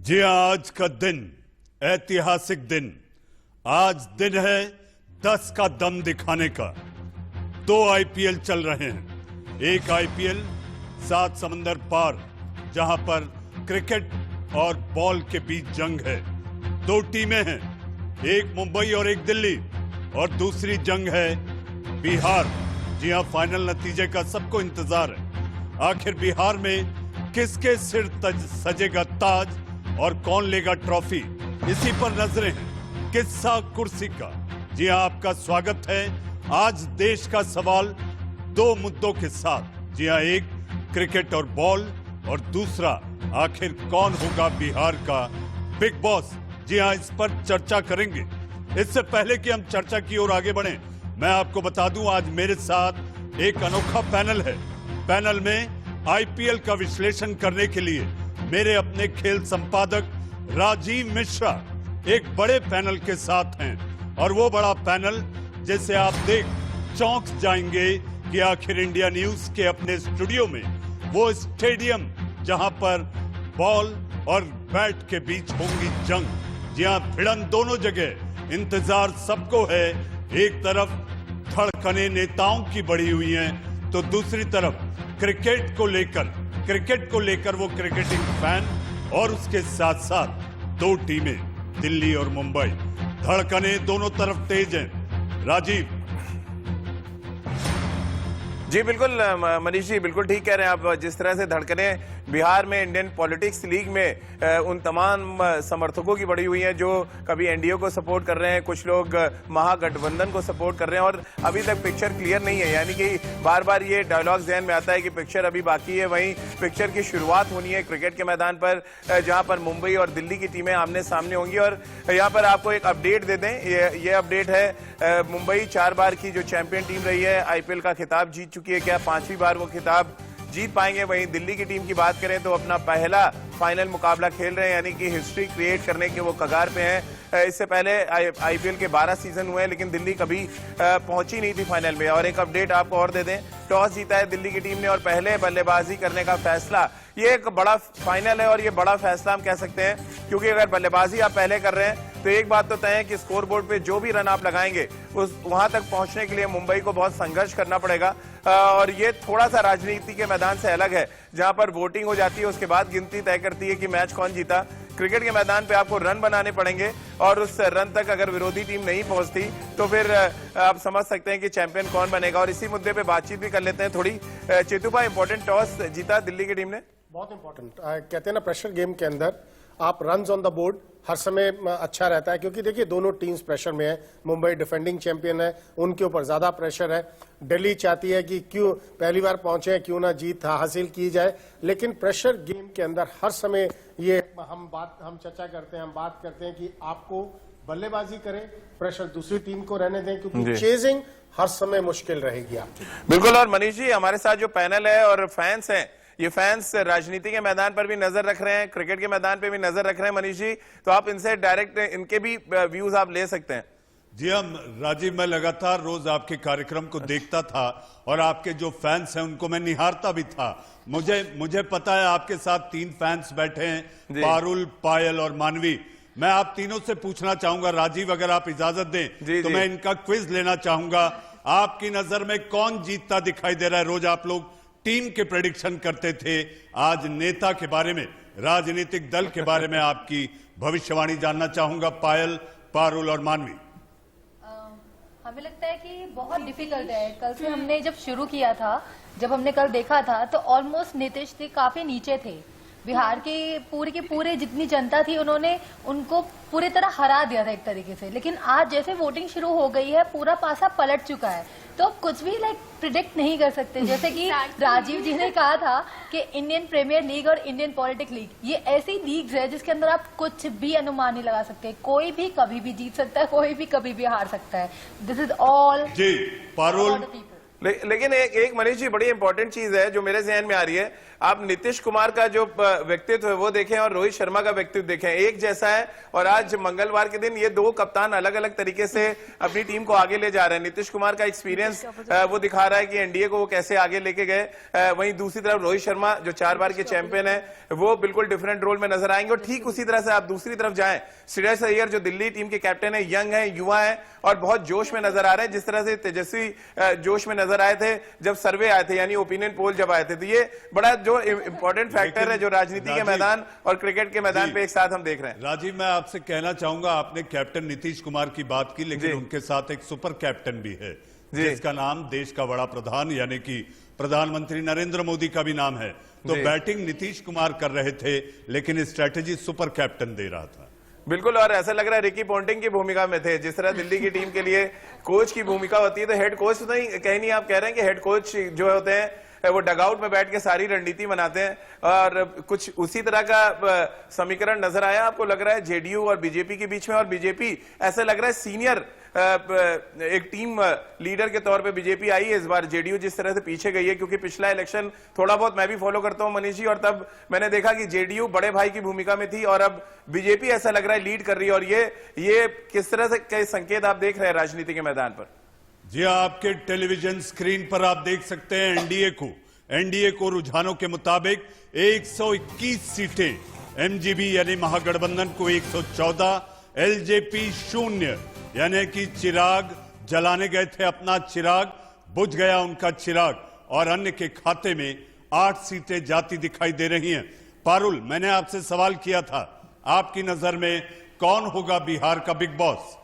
जी हाँ, आज का दिन ऐतिहासिक दिन। आज दिन है 10 का दम दिखाने का। 2 आईपीएल चल रहे हैं। एक आईपीएल 7 समंदर पार, जहां पर क्रिकेट और बॉल के बीच जंग है। 2 टीमें हैं, एक मुंबई और एक दिल्ली, और दूसरी जंग है बिहार। जी हाँ, फाइनल नतीजे का सबको इंतजार है। आखिर बिहार में किसके सिर सजेगा ताज और कौन लेगा ट्रॉफी, इसी पर नजरें हैं। किस्सा कुर्सी का। जी हां, आपका स्वागत है। आज देश का सवाल 2 मुद्दों के साथ। जी हां, एक क्रिकेट और बॉल, और दूसरा आखिर कौन होगा बिहार का बिग बॉस। जी हां, इस पर चर्चा करेंगे। इससे पहले कि हम चर्चा की ओर आगे बढ़ें, मैं आपको बता दूं आज मेरे साथ एक अनोखा पैनल है। पैनल में आईपीएल का विश्लेषण करने के लिए मेरे अपने खेल संपादक राजीव मिश्रा एक बड़े पैनल के साथ हैं, और वो बड़ा पैनल जिसे आप देख चौंक जाएंगे कि आखिर इंडिया न्यूज के अपने स्टूडियो में वो स्टेडियम जहां पर बॉल और बैट के बीच होंगी जंग। जी हां, भिड़न दोनों जगह। इंतजार सबको है। एक तरफ धड़कने नेताओं की बढ़ी हुई हैं, तो दूसरी तरफ क्रिकेट को लेकर वो क्रिकेटिंग फैन, और उसके साथ साथ 2 टीमें दिल्ली और मुंबई। धड़कने दोनों तरफ तेज हैं। राजीव जी बिल्कुल मनीष जी, बिल्कुल ठीक कह रहे हैं आप। जिस तरह से धड़कने बिहार में इंडियन पॉलिटिक्स लीग में उन तमाम समर्थकों की बढ़ी हुई हैं जो कभी एनडीए को सपोर्ट कर रहे हैं, कुछ लोग महागठबंधन को सपोर्ट कर रहे हैं, और अभी तक पिक्चर क्लियर नहीं है। यानी कि बार बार ये डायलॉग ज़हन में आता है कि पिक्चर अभी बाकी है। वहीं पिक्चर की शुरुआत होनी है क्रिकेट के मैदान पर, जहाँ पर मुंबई और दिल्ली की टीमें आमने सामने होंगी। और यहाँ पर आपको एक अपडेट दे दें, ये अपडेट है, मुंबई 4 बार की जो चैंपियन टीम रही है, आईपीएल का खिताब जीत चुकी है। क्या 5वीं बार वो खिताब जीत पाएंगे? वहीं दिल्ली की टीम की बात करें तो अपना पहला फाइनल मुकाबला खेल रहे हैं, यानी कि हिस्ट्री क्रिएट करने के वो कगार पे हैं। इससे पहले आईपीएल के 12 सीजन हुए हैं, लेकिन दिल्ली कभी पहुंची नहीं थी फाइनल में। और एक अपडेट आपको और दे दें, टॉस जीता है दिल्ली की टीम ने और पहले बल्लेबाजी करने का फैसला। ये एक बड़ा फाइनल है और ये बड़ा फैसला हम कह सकते हैं, क्योंकि अगर बल्लेबाजी आप पहले कर रहे हैं तो एक बात तो तय है कि स्कोर बोर्ड पे जो भी रन आप लगाएंगे उस वहां तक पहुंचने के लिए मुंबई को बहुत संघर्ष करना पड़ेगा। और ये थोड़ा सा राजनीति के मैदान से अलग है, जहां पर वोटिंग हो जाती है, उसके बाद गिनती तय करती है कि मैच कौन जीता। क्रिकेट के मैदान पे आपको रन बनाने पड़ेंगे, और उस रन तक अगर विरोधी टीम नहीं पहुंचती तो फिर आप समझ सकते हैं कि चैंपियन कौन बनेगा। और इसी मुद्दे पे बातचीत भी कर लेते हैं थोड़ी। चेतू भाई, इंपॉर्टेंट टॉस जीता दिल्ली की टीम ने, बहुत इंपॉर्टेंट। कहते हैं ना, प्रेशर गेम के अंदर आप रन्स ऑन द बोर्ड हर समय अच्छा रहता है, क्योंकि देखिए दोनों टीम्स प्रेशर में है। मुंबई डिफेंडिंग चैंपियन है, उनके ऊपर ज्यादा प्रेशर है। दिल्ली चाहती है कि क्यों पहली बार पहुंचे, क्यों ना जीत हासिल की जाए। लेकिन प्रेशर गेम के अंदर हर समय ये हम चर्चा करते हैं, हम बात करते हैं कि आपको बल्लेबाजी करें, प्रेशर दूसरी टीम को रहने दें, क्योंकि चेजिंग हर समय मुश्किल रहेगी आपकी। बिल्कुल। और मनीष जी, हमारे साथ जो पैनल है और फैंस हैं, ये फैंस राजनीति के मैदान पर भी नजर रख रहे हैं, क्रिकेट के मैदान पे भी नजर रख रहे हैं। मनीष जी, तो आप इनसे डायरेक्ट इनके भी व्यूज आप ले सकते हैं। जी हम राजीव, मैं लगातार रोज आपके कार्यक्रम को देखता था, और आपके जो फैंस हैं उनको मैं निहारता भी था। मुझे पता है आपके साथ 3 फैंस बैठे हैं, पारुल, पायल और मानवी। मैं आप तीनों से पूछना चाहूंगा, राजीव अगर आप इजाजत दें तो मैं इनका क्विज लेना चाहूंगा। आपकी नजर में कौन जीतता दिखाई दे रहा है? रोज आप लोग टीम के प्रेडिक्शन करते थे, आज नेता के बारे में, राजनीतिक दल के बारे में आपकी भविष्यवाणी जानना चाहूंगा। पायल, पारुल और मानवी। हमें लगता है कि बहुत डिफिकल्ट है। कल से हमने जब शुरू किया था, जब हमने कल देखा था, तो ऑलमोस्ट नीतीश जी काफी नीचे थे। बिहार की पूरे जितनी जनता थी, उन्होंने उनको पूरी तरह हरा दिया था एक तरीके से। लेकिन आज जैसे वोटिंग शुरू हो गई है, पूरा पासा पलट चुका है, तो अब कुछ भी प्रिडिक्ट नहीं कर सकते। जैसे कि राजीव जी ने कहा था कि इंडियन प्रीमियर लीग और इंडियन पॉलिटिक्स लीग, ये ऐसी लीग्स है जिसके अंदर आप कुछ भी अनुमान नहीं लगा सकते। कोई भी कभी भी जीत सकता है, कोई भी कभी भी हार सकता है। दिस इज ऑल जी। पारुल, लेकिन एक मनीष जी बड़ी इंपॉर्टेंट चीज है जो मेरे जहन में आ रही है। आप नीतीश कुमार का जो व्यक्तित्व है वो देखें और रोहित शर्मा का व्यक्तित्व देखें, एक जैसा है। और आज मंगलवार के दिन ये दो कप्तान अलग अलग तरीके से अपनी टीम को आगे ले जा रहे हैं। नीतीश कुमार का एक्सपीरियंस वो दिखा रहा है कि एनडीए को वो कैसे आगे लेके गए। वहीं दूसरी तरफ रोहित शर्मा जो 4 बार के चैंपियन है वो बिल्कुल डिफरेंट रोल में नजर आएंगे। और ठीक उसी तरह से आप दूसरी तरफ जाएं, श्रेयस अय्यर जो दिल्ली टीम के कैप्टन है, यंग है, युवा है और बहुत जोश में नजर आ रहे हैं। जिस तरह से तेजस्वी जोश में नजर आए थे जब सर्वे आए थे, यानी ओपिनियन पोल जब आए थे। तो ये बड़ा जो इंपॉर्टेंट फैक्टर है जो राजनीति के मैदान और क्रिकेट के मैदान पे एक साथ हम देख रहे हैं। राजीव, मैं आपसे कहना चाहूंगा, आपने कैप्टन नीतीश कुमार की बात की, लेकिन उनके साथ एक सुपर कैप्टन भी है जिसका नाम देश का बड़ा प्रधान यानी कि प्रधानमंत्री नरेंद्र मोदी का भी नाम है। तो बैटिंग नीतीश कुमार कर रहे थे लेकिन स्ट्रैटेजी सुपर कैप्टन दे रहा था। बिल्कुल, और ऐसा लग रहा है रिकी पॉन्टिंग की भूमिका में थे। जिस तरह दिल्ली की टीम के लिए कोच की भूमिका होती है, तो हेड कोच तो नहीं, कहीं नहीं आप कह रहे हैं कि हेड कोच जो होते हैं वो डगआउट में बैठ के सारी रणनीति बनाते हैं। और कुछ उसी तरह का समीकरण नजर आया आपको लग रहा है जेडीयू और बीजेपी के बीच में। और बीजेपी ऐसा लग रहा है सीनियर एक टीम लीडर के तौर पे बीजेपी आई है इस बार। जेडीयू जिस तरह से पीछे गई है, क्योंकि पिछला इलेक्शन थोड़ा बहुत मैं भी फॉलो करता हूं मनीष जी, और तब मैंने देखा कि जेडीयू बड़े भाई की भूमिका में थी और अब बीजेपी ऐसा लग रहा है लीड कर रही है। और ये किस तरह से कई संकेत आप देख रहे हैं राजनीति के मैदान पर? जी, आपके टेलीविजन स्क्रीन पर आप देख सकते हैं एनडीए को रुझानों के मुताबिक 121 सीटें, एमजीबी यानी महागठबंधन को 114, एलजेपी 0 यानी कि चिराग जलाने गए थे अपना चिराग, बुझ गया उनका चिराग, और अन्य के खाते में 8 सीटें जाती दिखाई दे रही हैं। पारुल, मैंने आपसे सवाल किया था, आपकी नजर में कौन होगा बिहार का बिग बॉस?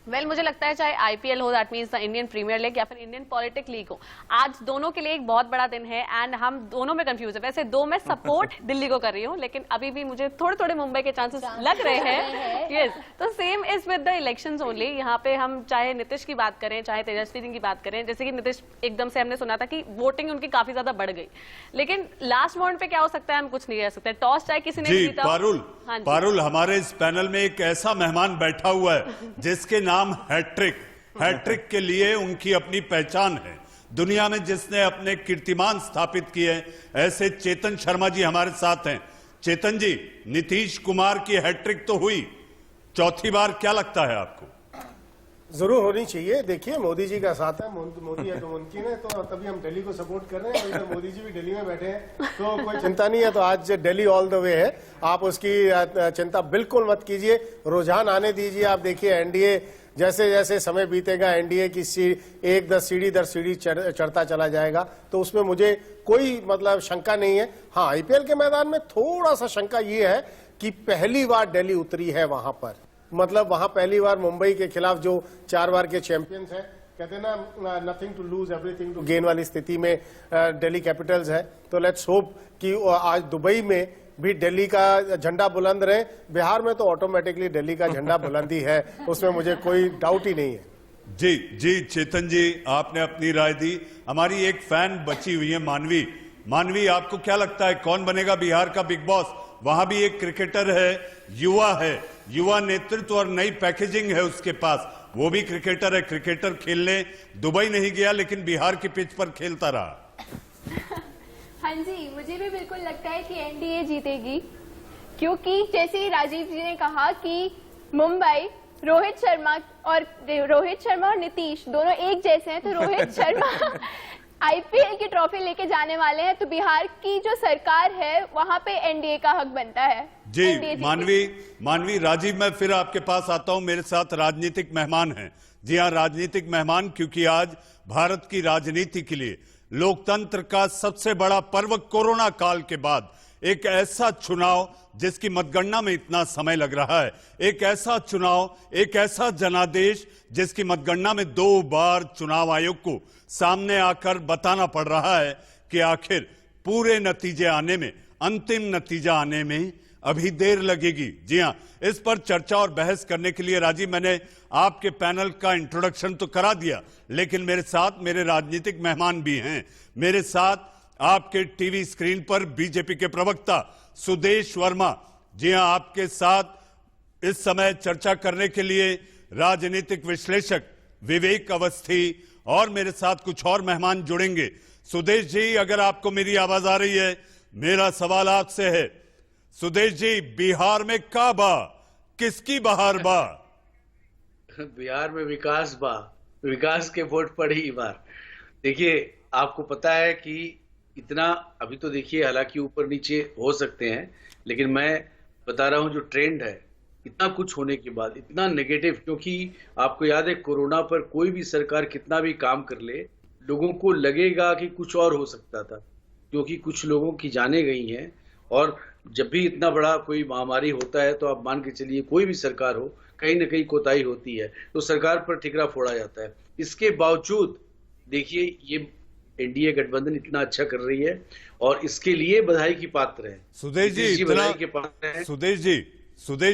मुझे लगता है चाहे आईपीएल हो, that means the Indian Premier League, या फिर इंडियन पॉलिटिक लीग हो, आज दोनों के लिए एक बहुत बड़ा दिन है एंड हम दोनों में कंफ्यूज है। वैसे दो मैं सपोर्ट दिल्ली को कर रही हूँ, लेकिन अभी भी मुझे थोड़े थोड़े मुंबई के चांसेस लग रहे हैं। यस, तो same is with the elections only. यहाँ पे हम चाहे नीतीश की बात करें चाहे तेजस्वी सिंह की बात करें, जैसे कि नीतीश एकदम से हमने सुना था कि वोटिंग उनकी काफी ज्यादा बढ़ गई, लेकिन लास्ट मोमेंट पे क्या हो सकता है हम कुछ नहीं कह सकते। टॉस चाहे किसी ने जीता। पारुल, हमारे इस पैनल में एक ऐसा मेहमान बैठा हुआ है जिसके नाम हैट्रिक के लिए उनकी अपनी पहचान है दुनिया में, जिसने अपने कीर्तिमान स्थापित किए। ऐसे चेतन शर्मा जी हमारे साथ हैं। चेतन जी, नीतीश कुमार की हैट्रिक तो हुई, चौथी बार क्या लगता है आपको? जरूर होनी चाहिए। देखिए, मोदी जी का साथ है, मोदी है तो मुमकिन है, तो तभी हम दिल्ली को सपोर्ट कर रहे हैं। तो मोदी जी भी दिल्ली में बैठे हैं तो कोई चिंता नहीं है। तो आज दिल्ली ऑल द वे है, आप उसकी चिंता बिल्कुल मत कीजिए, रुझान आने दीजिए। आप देखिए एनडीए जैसे जैसे समय बीतेगा एनडीए की सीढ़ी दर सीढ़ी चढ़ता चला जाएगा, तो उसमें मुझे कोई मतलब शंका नहीं है। हाँ, आईपीएल के मैदान में थोड़ा सा शंका ये है कि पहली बार दिल्ली उतरी है वहां पर, मतलब वहां पहली बार मुंबई के खिलाफ जो 4 बार के चैंपियंस हैं, कहते हैं ना nothing to lose everything to gain वाली स्थिति में दिल्ली कैपिटल्स है। तो लेट्स होप कि आज दुबई में भी दिल्ली का झंडा बुलंद रहे। बिहार में तो ऑटोमेटिकली दिल्ली का झंडा बुलंदी है, उसमें मुझे कोई डाउट ही नहीं है। जी चेतन जी, आपने अपनी राय दी। हमारी एक फैन बची हुई है मानवी, आपको क्या लगता है कौन बनेगा बिहार का बिग बॉस? वहां भी एक क्रिकेटर है, युवा नेतृत्व और नई पैकेजिंग है उसके पास, वो भी क्रिकेटर है। क्रिकेटर खेलने दुबई नहीं गया लेकिन बिहार की पिच पर खेलता रहा। हाँ जी, मुझे भी बिल्कुल लगता है कि एनडीए जीतेगी, क्योंकि जैसे ही राजीव जी ने कहा कि मुंबई रोहित शर्मा और नीतीश दोनों एक जैसे हैं, तो रोहित शर्मा आईपीएल की ट्रॉफी लेके जाने वाले हैं, तो बिहार की जो सरकार है वहां पे एनडीए का हक बनता है। जी मानवी, राजीव, मैं फिर आपके पास आता हूं। मेरे साथ राजनीतिक मेहमान हैं। जी हाँ, राजनीतिक मेहमान, क्योंकि आज भारत की राजनीति के लिए लोकतंत्र का सबसे बड़ा पर्व कोरोना काल के बाद एक ऐसा चुनाव जिसकी मतगणना में इतना समय लग रहा है, एक ऐसा चुनाव, एक ऐसा जनादेश जिसकी मतगणना में 2 बार चुनाव आयोग को सामने आकर बताना पड़ रहा है कि आखिर पूरे नतीजे आने में, अंतिम नतीजा आने में अभी देर लगेगी। जी हां, इस पर चर्चा और बहस करने के लिए राजीव, मैंने आपके पैनल का इंट्रोडक्शन तो करा दिया, लेकिन मेरे साथ मेरे राजनीतिक मेहमान भी हैं। मेरे साथ आपके टीवी स्क्रीन पर बीजेपी के प्रवक्ता सुदेश वर्मा। जी हां, आपके साथ इस समय चर्चा करने के लिए राजनीतिक विश्लेषक विवेक अवस्थी और मेरे साथ कुछ और मेहमान जुड़ेंगे। सुदेश जी, अगर आपको मेरी आवाज आ रही है, मेरा सवाल आपसे है। सुदेश जी, बिहार में का बा, किसकी बहार बा? बिहार में विकास बा, विकास के वोट पड़ी ई बार। देखिए, आपको पता है कि इतना अभी तो देखिए हालांकि ऊपर नीचे हो सकते हैं, लेकिन मैं बता रहा हूं जो ट्रेंड है, इतना कुछ होने के बाद इतना नेगेटिव, क्योंकि आपको याद है कोरोना पर कोई भी सरकार कितना भी काम कर ले, लोगों को लगेगा कि कुछ और हो सकता था, क्योंकि कुछ लोगों की जानें गई हैं। और जब भी इतना बड़ा कोई महामारी होता है तो आप मान के चलिए कोई भी सरकार हो, कहीं ना कहीं कोताही होती है, तो सरकार पर ठिकरा फोड़ा जाता है। इसके बावजूद देखिए ये एनडीए गठबंधन इतना अच्छा कर रही है और इसके लिए बधाई की पात्र है। सुदेश जी, नीतीश बधाई के पात्र हैं। सुदेश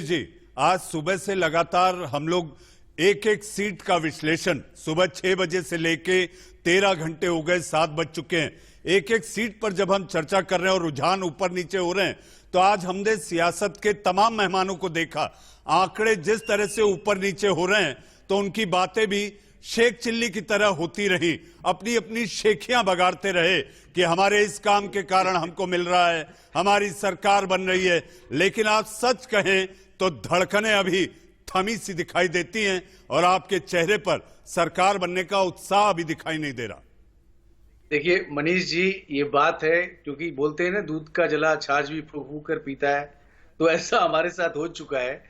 जी, आज सुबह से लगातार हम लोग एक एक सीट का विश्लेषण, सुबह 6 बजे से लेके 13 घंटे हो गए, 7 बज चुके हैं, एक एक सीट पर जब हम चर्चा कर रहे हैं और रुझान ऊपर नीचे हो रहे हैं, तो आज हमने सियासत के तमाम मेहमानों को देखा, आंकड़े जिस तरह से ऊपर नीचे हो रहे हैं, तो उनकी बातें भी शेख चिल्ली की तरह होती रही, अपनी अपनी शेखियां बगाड़ते रहे कि हमारे इस काम के कारण हमको मिल रहा है, हमारी सरकार बन रही है। लेकिन आप सच कहें तो धड़कनें अभी थमी सी दिखाई देती हैं और आपके चेहरे पर सरकार बनने का उत्साह भी दिखाई नहीं दे रहा। देखिए मनीष जी, ये बात है, क्योंकि बोलते हैं ना दूध का जला छाछ भी फूंक फूंक कर पीता है, तो ऐसा हमारे साथ हो चुका है।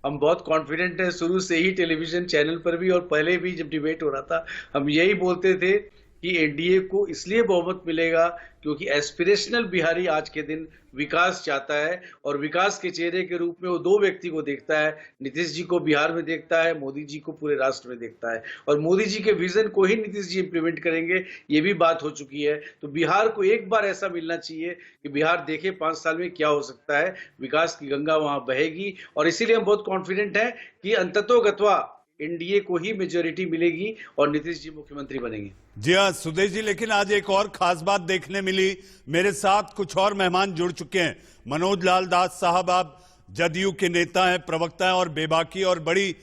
हम बहुत कॉन्फिडेंट हैं, शुरू से ही टेलीविजन चैनल पर भी और पहले भी जब डिबेट हो रहा था हम यही बोलते थे कि एनडीए को इसलिए बहुमत मिलेगा क्योंकि एस्पिरेशनल बिहारी आज के दिन विकास चाहता है और विकास के चेहरे के रूप में वो दो व्यक्ति को देखता है, नीतीश जी को बिहार में देखता है, मोदी जी को पूरे राष्ट्र में देखता है, और मोदी जी के विजन को ही नीतीश जी इंप्लीमेंट करेंगे, ये भी बात हो चुकी है। तो बिहार को एक बार ऐसा मिलना चाहिए कि बिहार देखे 5 साल में क्या हो सकता है, विकास की गंगा वहां बहेगी, और इसीलिए हम बहुत कॉन्फिडेंट हैं कि अंततोगत्वा एनडीए को ही मेजोरिटी मिलेगी और नीतीश जी मुख्यमंत्री बनेंगे। जी हाँ सुदेश जी, लेकिन आज एक और खास बात देखने मिली, मेरे साथ कुछ और मेहमान जुड़ चुके हैं। मनोज लाल दास साहब, आप जदयू के नेता हैं, प्रवक्ता हैं, और बेबाकी और बड़ी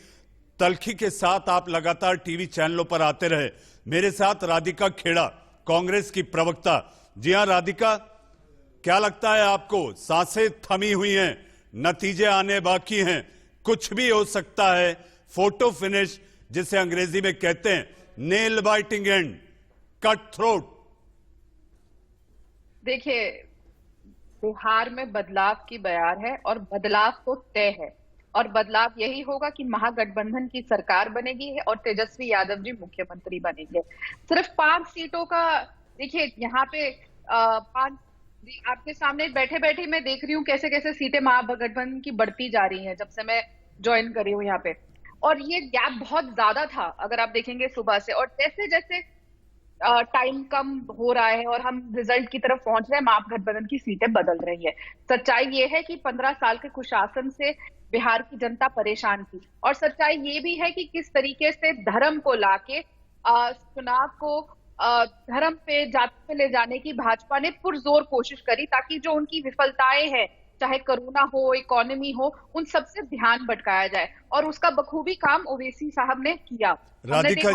तलखी के साथ आप लगातार टीवी चैनलों पर आते रहे। मेरे साथ राधिका खेड़ा, कांग्रेस की प्रवक्ता। जी हाँ राधिका, क्या लगता है आपको? सांसें थमी हुई हैं, नतीजे आने बाकी हैं, कुछ भी हो सकता है, फोटो फिनिश जिसे अंग्रेजी में कहते हैं nail biting and, cut throat. देखिए, बिहार में बदलाव की बयार है और बदलाव तो तय है, और बदलाव यही होगा कि महागठबंधन की सरकार बनेगी और तेजस्वी यादव जी मुख्यमंत्री बनेंगे। सिर्फ 5 सीटों का देखिए, यहाँ पे 5 आपके सामने बैठे बैठे मैं देख रही हूँ कैसे कैसे सीटें महागठबंधन की बढ़ती जा रही हैं जब से मैं ज्वाइन करी हूँ यहाँ पे, और ये गैप बहुत ज्यादा था अगर आप देखेंगे सुबह से, और जैसे जैसे टाइम कम हो रहा है और हम रिजल्ट की तरफ पहुंच रहे हैं, महागठबंधन की सीटें बदल रही है। सच्चाई ये है कि 15 साल के कुशासन से बिहार की जनता परेशान थी, और सच्चाई ये भी है कि किस तरीके से धर्म को लाके चुनाव को धर्म पे, जाति पे ले जाने की भाजपा ने पुरजोर कोशिश करी, ताकि जो उनकी विफलताएं हैं, चाहे कोरोना हो, इकोनॉमी हो, उन सबसे ध्यान भटकाया जाए, और उसका बखूबी काम ओवैसी साहब ने किया। राधिका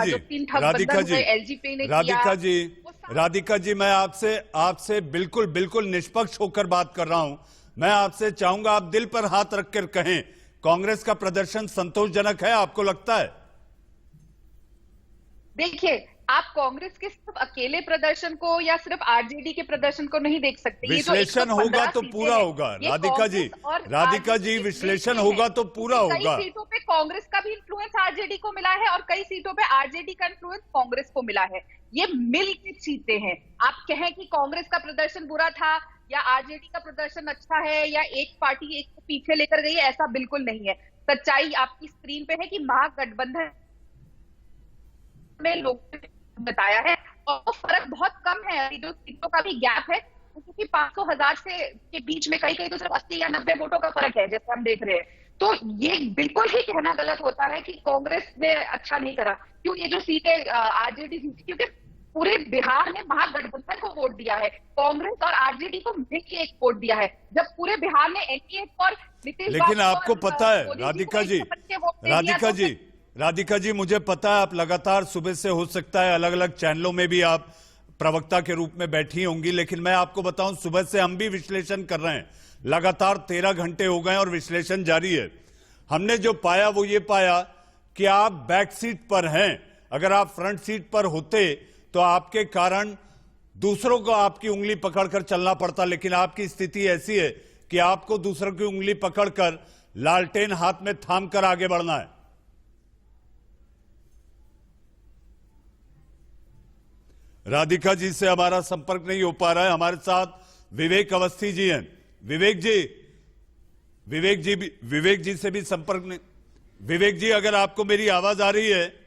जी, मैं आपसे बिल्कुल निष्पक्ष होकर बात कर रहा हूं। मैं आपसे चाहूंगा आप दिल पर हाथ रखकर कहें, कांग्रेस का प्रदर्शन संतोषजनक है आपको लगता है? देखिए, आप कांग्रेस के सिर्फ अकेले प्रदर्शन को या सिर्फ आरजेडी के प्रदर्शन को नहीं देख सकते। विश्लेषण होगा तो पूरा होगा राधिका जी, विश्लेषण होगा तो पूरा होगा। कई सीटों पे कांग्रेस का भी इन्फ्लुएंस आरजेडी को मिला है और कई सीटों पे आरजेडी का इन्फ्लुएंस कांग्रेस को मिला है। ये मिल के जीते हैं। आप कहें कि कांग्रेस का प्रदर्शन बुरा था या आरजेडी का प्रदर्शन अच्छा है या एक पार्टी एक को पीछे लेकर गई है, ऐसा बिल्कुल नहीं है। सच्चाई आपकी स्क्रीन पे है कि महागठबंधन में लोगों ने बताया है, और फर्क बहुत कम है। अभी जो सीटों का भी गैप है, क्योंकि 500,000 से के बीच में कई तो सिर्फ 80 या 90 वोटों का फर्क है, जैसे हम देख रहे हैं। तो ये बिल्कुल ही कहना गलत होता है कि कांग्रेस ने अच्छा नहीं करा। क्यों? ये जो सीटें आरजेडी जीती, क्योंकि पूरे बिहार ने महागठबंधन को वोट दिया है, कांग्रेस और आरजेडी को मिलकर एक वोट दिया है। जब पूरे बिहार ने एनडीए और नीतीश, लेकिन आपको पता है राधिका जी, राधिका जी, मुझे पता है आप लगातार सुबह से हो सकता है अलग अलग चैनलों में भी आप प्रवक्ता के रूप में बैठी होंगी, लेकिन मैं आपको बताऊं सुबह से हम भी विश्लेषण कर रहे हैं। लगातार 13 घंटे हो गए और विश्लेषण जारी है। हमने जो पाया वो ये पाया कि आप बैक सीट पर हैं। अगर आप फ्रंट सीट पर होते तो आपके कारण दूसरों को आपकी उंगली पकड़कर चलना पड़ता, लेकिन आपकी स्थिति ऐसी है कि आपको दूसरों की उंगली पकड़कर लालटेन हाथ में थाम कर आगे बढ़ना है। राधिका जी से हमारा संपर्क नहीं हो पा रहा है। हमारे साथ विवेक अवस्थी जी हैं। विवेक जी से भी संपर्क नहीं। विवेक जी, अगर आपको मेरी आवाज आ रही है।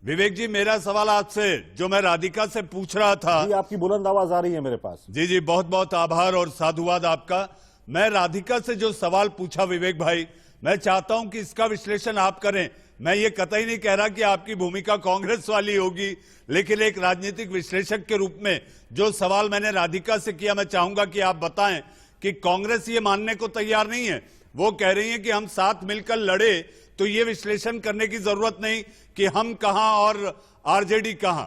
विवेक जी, मेरा सवाल आपसे जो मैं राधिका से पूछ रहा था। जी, आपकी बुलंद आवाज आ रही है मेरे पास। जी, बहुत बहुत आभार और साधुवाद आपका। मैं राधिका से जो सवाल पूछा विवेक भाई, मैं चाहता हूं कि इसका विश्लेषण आप करें। मैं ये कतई नहीं कह रहा कि आपकी भूमिका कांग्रेस वाली होगी, लेकिन एक राजनीतिक विश्लेषक के रूप में जो सवाल मैंने राधिका से किया, मैं चाहूंगा कि आप बताएं कि कांग्रेस ये मानने को तैयार नहीं है। वो कह रही है कि हम साथ मिलकर लड़े, तो ये विश्लेषण करने की जरूरत नहीं कि हम कहां और आरजेडी कहां।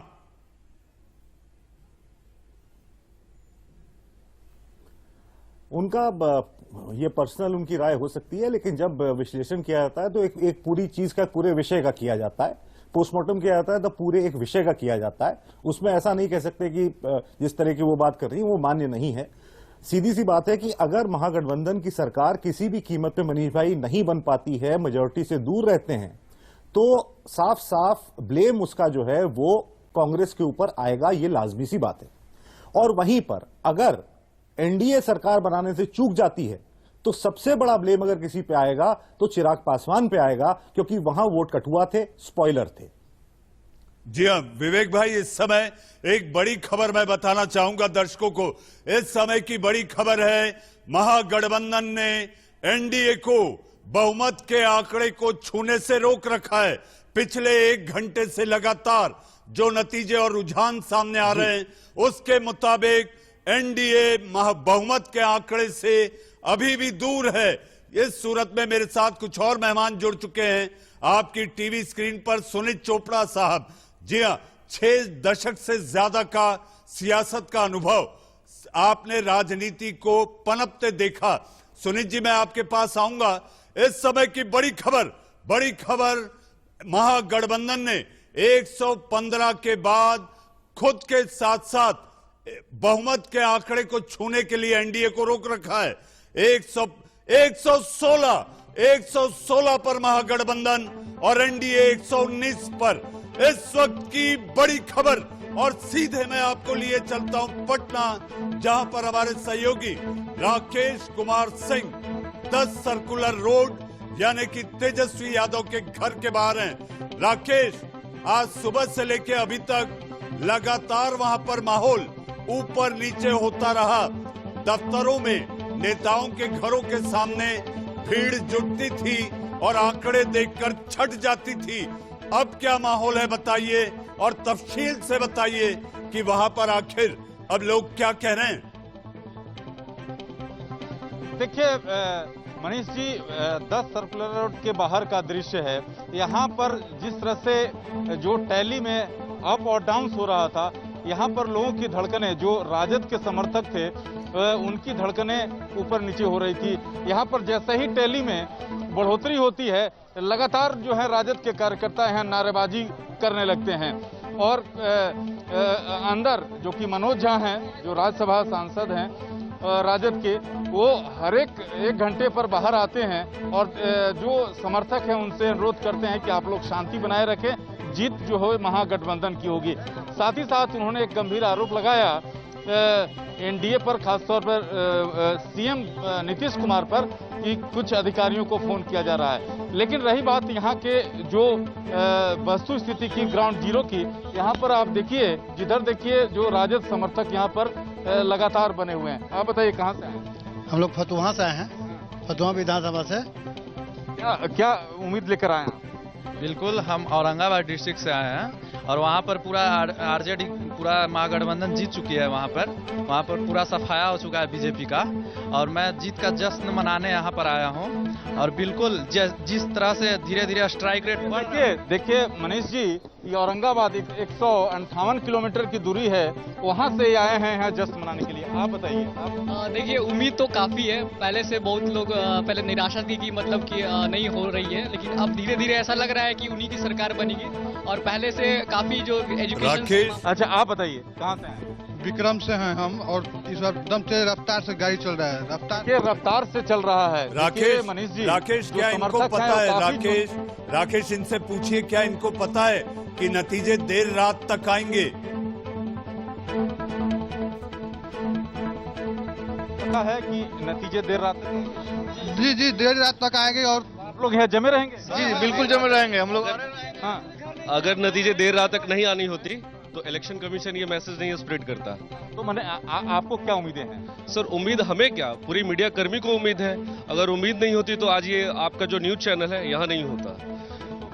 उनका ये पर्सनल उनकी राय हो सकती है, लेकिन जब विश्लेषण किया जाता है तो एक पूरी चीज का, पूरे विषय का किया जाता है। पोस्टमार्टम किया जाता है तो पूरे एक विषय का किया जाता है। उसमें ऐसा नहीं कह सकते कि जिस तरह की वो बात कर रही है वो मान्य नहीं है। सीधी सी बात है कि अगर महागठबंधन की सरकार किसी भी कीमत पे मनीष भाई नहीं बन पाती है, मेजोरिटी से दूर रहते हैं, तो साफ साफ ब्लेम उसका जो है वो कांग्रेस के ऊपर आएगा। ये लाजमी सी बात है। और वहीं पर अगर एनडीए सरकार बनाने से चूक जाती है तो सबसे बड़ा ब्लेम अगर किसी पे आएगा तो चिराग पासवान पे आएगा, क्योंकि वहां वोट कटुआ थे, स्पॉइलर थे। जी हां विवेक भाई, इस समय एक बड़ी खबर मैं बताना चाहूंगा दर्शकों को। इस समय की बड़ी खबर है, महागठबंधन ने एनडीए को बहुमत के आंकड़े को छूने से रोक रखा है। पिछले 1 घंटे से लगातार जो नतीजे और रुझान सामने आ रहे हैं उसके मुताबिक एनडीए बहुमत के आंकड़े से अभी भी दूर है। इस सूरत में मेरे साथ कुछ और मेहमान जुड़ चुके हैं आपकी टीवी स्क्रीन पर। सुनीत चोपड़ा साहब, जी हां, 6 दशक से ज्यादा का सियासत का अनुभव, आपने राजनीति को पनपते देखा। सुनीत जी, मैं आपके पास आऊंगा। इस समय की बड़ी खबर, महागठबंधन ने 115 के बाद खुद के साथ साथ बहुमत के आंकड़े को छूने के लिए एनडीए को रोक रखा है। 116 पर महागठबंधन और एनडीए 119 पर। इस वक्त की बड़ी खबर, और सीधे मैं आपको लिए चलता हूं पटना, जहां पर हमारे सहयोगी राकेश कुमार सिंह 10 सर्कुलर रोड यानी कि तेजस्वी यादव के घर के बाहर हैं। राकेश, आज सुबह से लेकर अभी तक लगातार वहां पर माहौल ऊपर नीचे होता रहा। दफ्तरों में नेताओं के घरों के सामने भीड़ जुटती थी और आंकड़े देखकर छट जाती थी। अब क्या माहौल है बताइए, और तफसील से बताइए कि वहां पर आखिर अब लोग क्या कह रहे हैं। देखिए मनीष जी, 10 सर्कुलर रोड के बाहर का दृश्य है। यहाँ पर जिस तरह से जो टैली में अप और डाउन हो रहा था, यहाँ पर लोगों की धड़कनें, जो राजद के समर्थक थे उनकी धड़कनें ऊपर नीचे हो रही थी। यहाँ पर जैसे ही टैली में बढ़ोतरी होती है, लगातार जो है राजद के कार्यकर्ता यहाँ नारेबाजी करने लगते हैं। और अंदर जो कि मनोज झा हैं, जो राज्यसभा सांसद हैं राजद के, वो हर एक घंटे पर बाहर आते हैं और जो समर्थक हैं उनसे अनुरोध करते हैं कि आप लोग शांति बनाए रखें, जीत जो हो महागठबंधन की होगी। साथ ही साथ उन्होंने एक गंभीर आरोप लगाया एनडीए पर, खासतौर पर सीएम नीतीश कुमार पर, कि कुछ अधिकारियों को फोन किया जा रहा है। लेकिन रही बात यहाँ के जो वस्तु स्थिति की, ग्राउंड जीरो की, यहाँ पर आप देखिए, जिधर देखिए जो राजद समर्थक यहाँ पर लगातार बने हुए हैं। आप बताइए कहाँ से आए? हम लोग फतुहा से आए हैं, फतुहा विधानसभा से। क्या उम्मीद लेकर आए हैं? बिल्कुल, हम औरंगाबाद डिस्ट्रिक्ट से आए हैं और वहाँ पर पूरा आरजेडी पूरा महागठबंधन जीत चुकी है। वहाँ पर पूरा सफाया हो चुका है बीजेपी का, और मैं जीत का जश्न मनाने यहाँ पर आया हूँ। और बिल्कुल जिस तरह से धीरे धीरे स्ट्राइक रेट बढ़ रहा है। देखिए मनीष जी, ये औरंगाबाद 158 किलोमीटर की दूरी है, वहाँ से आए हैं यहाँ जश्न मनाने के लिए। आप बताइए। देखिए उम्मीद तो काफ़ी है, पहले से बहुत लोग पहले निराशा थी कि मतलब कि नहीं हो रही है, लेकिन अब धीरे धीरे ऐसा लग रहा है कि उन्हीं की सरकार बनेगी। और पहले से काफ़ी जो एजुकेशन। अच्छा आप बताइए कहाँ से हैं? विक्रम से हैं हम, और इस बार एकदम तेज रफ्तार से गाड़ी चल रहा है। रफ्तार से चल रहा है। राकेश, मनीष जी, राकेश क्या इनको पता है? राकेश इनसे पूछिए, क्या इनको पता है कि नतीजे देर रात तक आएंगे? पता है कि नतीजे देर रात तक? जी देर रात तक आएंगे। और आप लोग यहाँ जमे रहेंगे? जी बिल्कुल जमे रहेंगे हम लोग। हाँ, अगर नतीजे देर रात तक नहीं आनी होती तो इलेक्शन कमीशन ये मैसेज नहीं स्प्रेड करता। तो मैंने आपको क्या उम्मीदें हैं? सर उम्मीद हमें क्या, पूरी मीडिया कर्मी को उम्मीद है। अगर उम्मीद नहीं होती तो आज ये आपका जो न्यूज चैनल है यहाँ नहीं होता।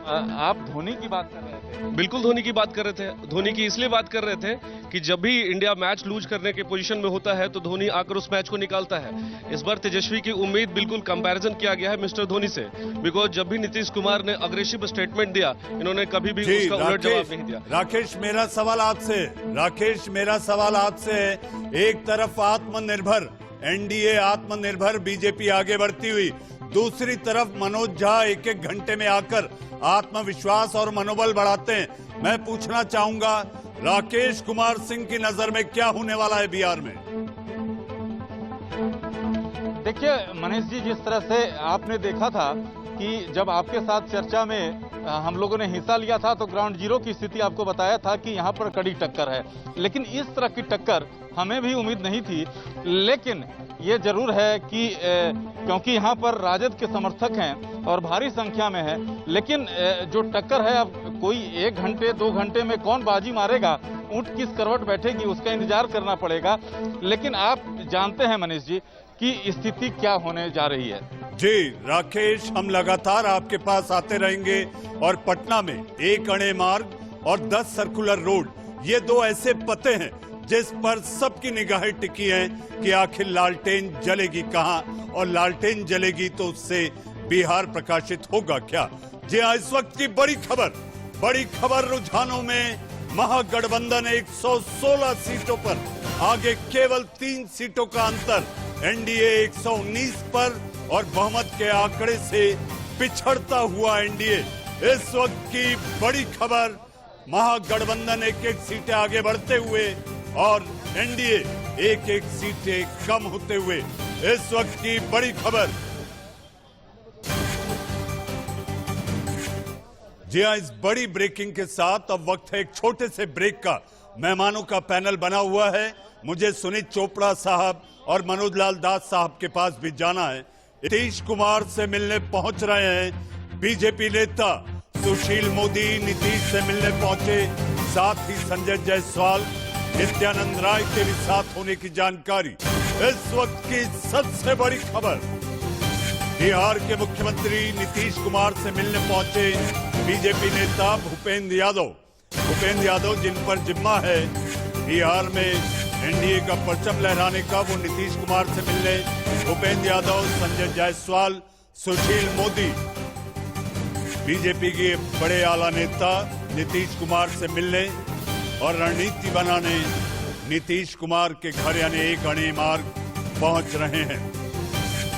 आप धोनी की बात कर रहे थे? बिल्कुल धोनी की बात कर रहे थे। धोनी की इसलिए बात कर रहे थे कि जब भी इंडिया मैच लूज करने के पोजीशन में होता है तो धोनी आकर उस मैच को निकालता है। इस बार तेजस्वी की उम्मीद बिल्कुल कंपैरिजन किया गया है मिस्टर धोनी से, बिकॉज जब भी नीतीश कुमार ने अग्रेसिव स्टेटमेंट दिया, इन्होंने कभी भी उसका उलट जवाब नहीं दिया। राकेश मेरा सवाल आपसे है। एक तरफ आत्मनिर्भर एनडीए, आत्मनिर्भर बीजेपी आगे बढ़ती हुई, दूसरी तरफ मनोज झा एक एक घंटे में आकर आत्मविश्वास और मनोबल बढ़ाते हैं। मैं पूछना चाहूंगा, राकेश कुमार सिंह की नजर में क्या होने वाला है बिहार में? देखिए मनीष जी, जिस तरह से आपने देखा था कि जब आपके साथ चर्चा में हम लोगों ने हिस्सा लिया था तो ग्राउंड जीरो की स्थिति आपको बताया था कि यहाँ पर कड़ी टक्कर है, लेकिन इस तरह की टक्कर हमें भी उम्मीद नहीं थी। लेकिन ये जरूर है कि क्योंकि यहाँ पर राजद के समर्थक हैं और भारी संख्या में है, लेकिन जो टक्कर है, अब कोई 1 घंटे 2 घंटे में कौन बाजी मारेगा, ऊंट किस करवट बैठेगी, उसका इंतजार करना पड़ेगा। लेकिन आप जानते हैं मनीष जी कि स्थिति क्या होने जा रही है। जी राकेश, हम लगातार आपके पास आते रहेंगे। और पटना में 1 अणे मार्ग और 10 सर्कुलर रोड, ये 2 ऐसे पते हैं जिस पर सबकी निगाहें टिकी हैं कि आखिर लालटेन जलेगी कहां, और लालटेन जलेगी तो उससे बिहार प्रकाशित होगा क्या। जी हाँ, इस वक्त की बड़ी खबर रुझानों में महागठबंधन 116 सीटों पर आगे, केवल 3 सीटों का अंतर। एनडीए 119 पर और बहुमत के आंकड़े से पिछड़ता हुआ एनडीए। इस वक्त की बड़ी खबर, महागठबंधन 1-1 सीटें आगे बढ़ते हुए और एनडीए 1-1 सीटें कम होते हुए। इस वक्त की बड़ी खबर। जी हाँ, इस बड़ी ब्रेकिंग के साथ अब वक्त है एक छोटे से ब्रेक का। मेहमानों का पैनल बना हुआ है, मुझे सुनीत चोपड़ा साहब और मनोज लाल दास साहब के पास भी जाना है। नीतीश कुमार से मिलने पहुंच रहे हैं बीजेपी नेता सुशील मोदी, नीतीश से मिलने पहुंचे, साथ ही संजय जायसवाल, नित्यानंद राय के भी साथ होने की जानकारी। इस वक्त की सबसे बड़ी खबर, बिहार के मुख्यमंत्री नीतीश कुमार से मिलने पहुंचे बीजेपी नेता भूपेंद्र यादव, जिन पर जिम्मा है बिहार में एनडीए का परचम लहराने का, वो नीतीश कुमार से मिलने भूपेंद्र यादव, संजय जायसवाल, सुशील मोदी, बीजेपी के बड़े आला नेता नीतीश कुमार से मिलने और रणनीति बनाने नीतीश कुमार के घर यानी 1 अणे मार्ग पहुंच रहे हैं।